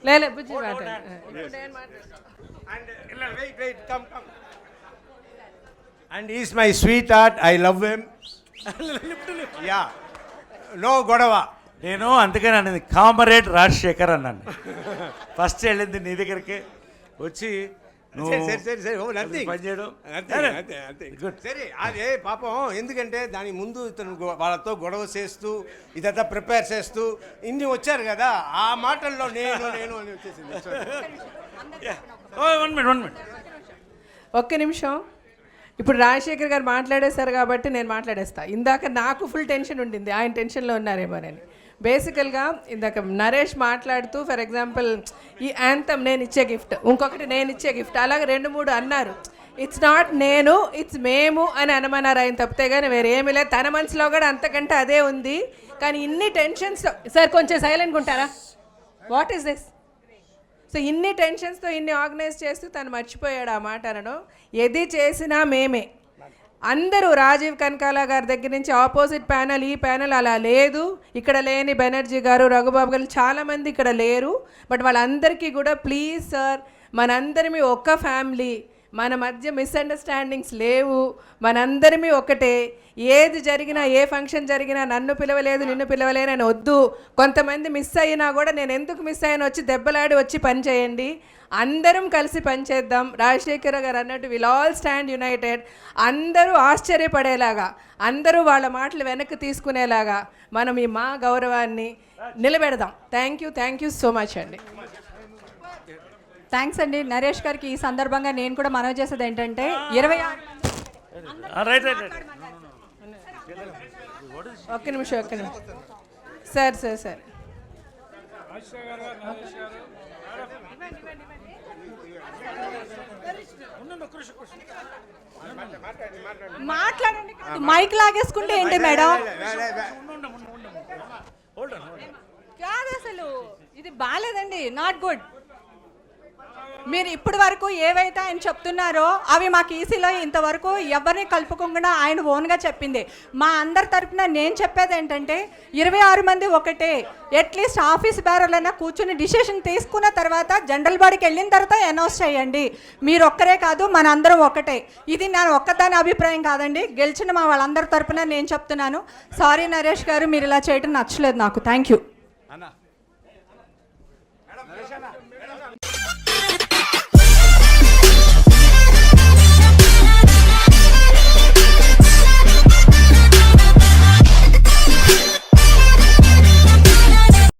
లేలే బుజ్జి మాట. Wait, come. And he's my sweetheart. I love him. Yeah. No గొడవ. నేను అందుకని అన్నది కామరేడ్ రాజశేఖర్ అన్నాను. ఫస్ట్ వెళ్ళింది నీ దగ్గరికి వచ్చి సరే అదే పాపం, ఎందుకంటే దాని ముందు ఇతను వాళ్ళతో గొడవ చేస్తూ ఇదంతా ప్రిపేర్ చేస్తూ ఇన్ని వచ్చారు కదా, ఆ మాటల్లో నేను అని వచ్చేసింది. ఒక్క నిమిషం. ఇప్పుడు రాజశేఖర్ గారు మాట్లాడేశారు కాబట్టి నేను మాట్లాడేస్తా. ఇందాక నాకు ఫుల్ టెన్షన్ ఉండింది, ఆయన టెన్షన్లో ఉన్నారేమోనని. బేసికల్గా ఇందాక నరేష్ మాట్లాడుతూ ఫర్ ఎగ్జాంపుల్ ఈ యాంథమ్ నేను ఇచ్చే గిఫ్ట్, ఇంకొకటి నేను ఇచ్చే గిఫ్ట్, అలాగే 2-3 అన్నారు. ఇట్స్ నాట్ నేను, ఇట్స్ మేము అని అనమన్నారు ఆయన, తప్పితే కానీ వేరేమీ లేదు. తన మనసులో కూడా అంతకంటే అదే ఉంది. కానీ ఇన్ని టెన్షన్స్తో, సార్ కొంచెం సైలెంట్గా ఉంటారా, వాట్ ఈస్ దిస్? సో ఇన్ని టెన్షన్స్తో ఇన్ని ఆర్గనైజ్ చేస్తూ తను మర్చిపోయాడు ఆ మాట అనడం. ఏది చేసినా మేమే అందరూ, రాజీవ్ కనకాల గారి దగ్గర నుంచి ఆపోజిట్ ప్యానల్, ఈ ప్యానల్ అలా లేదు. ఇక్కడ లేని బెనర్జీ గారు, రఘుబాబు గారు చాలామంది ఇక్కడ లేరు. బట్ వాళ్ళందరికీ కూడా ప్లీజ్ సార్, మనందరిమీ ఒక్క ఫ్యామిలీ, మన మధ్య మిస్అండర్స్టాండింగ్స్ లేవు, మనందరిమీ ఒకటే. ఏది జరిగినా, ఏ ఫంక్షన్ జరిగినా నన్ను పిలవలేదు, నిన్ను పిలవలేనని వద్దు. కొంతమంది మిస్ అయినా కూడా నేను ఎందుకు మిస్ అయ్యాను వచ్చి దెబ్బలాడి వచ్చి పని చేయండి. అందరం కలిసి పనిచేద్దాం. రాజశేఖర్ గారు అన్నట్టు విల్ ఆల్ స్టాండ్ యునైటెడ్. అందరూ ఆశ్చర్యపడేలాగా, అందరూ వాళ్ళ మాటలు వెనక్కి తీసుకునేలాగా మనం ఈ మా గౌరవాన్ని నిలబెడదాం. థ్యాంక్ యూ సో మచ్ అండి. థ్యాంక్స్ అండి నరేష్ గారికి. ఈ సందర్భంగా నేను కూడా మనవి చేసేది ఏంటంటే 26 ఒక్క నిమిషం. సార్ మాట్లాడండి. మైక్ లాగేసుకుంటే ఏంటి మేడం? కాదు, అసలు ఇది బాగాలేదండి, నాట్ గుడ్. మీరు ఇప్పటి వరకు ఏవైతే ఆయన చెప్తున్నారో అవి మాకు ఈసీలో ఇంతవరకు ఎవరిని కలుపుకుండా ఆయన ఓన్గా చెప్పింది. మా అందరి తరఫున నేను చెప్పేది ఏంటంటే 26 మంది ఒకటే. అట్లీస్ట్ ఆఫీస్ బేరర్లైనా కూర్చుని డిసిషన్ తీసుకున్న తర్వాత జనరల్ బాడీకి వెళ్ళిన తర్వాత అనౌన్స్ చేయండి. మీరు ఒక్కరే కాదు, మన అందరం ఒకటే. ఇది నా ఒక్కదాని అభిప్రాయం కాదండి, గెలిచిన మా వాళ్ళందరి తరఫున నేను చెప్తున్నాను. సారీ నరేష్ గారు, మీరు ఇలా చేయడం నచ్చలేదు నాకు. Thank you.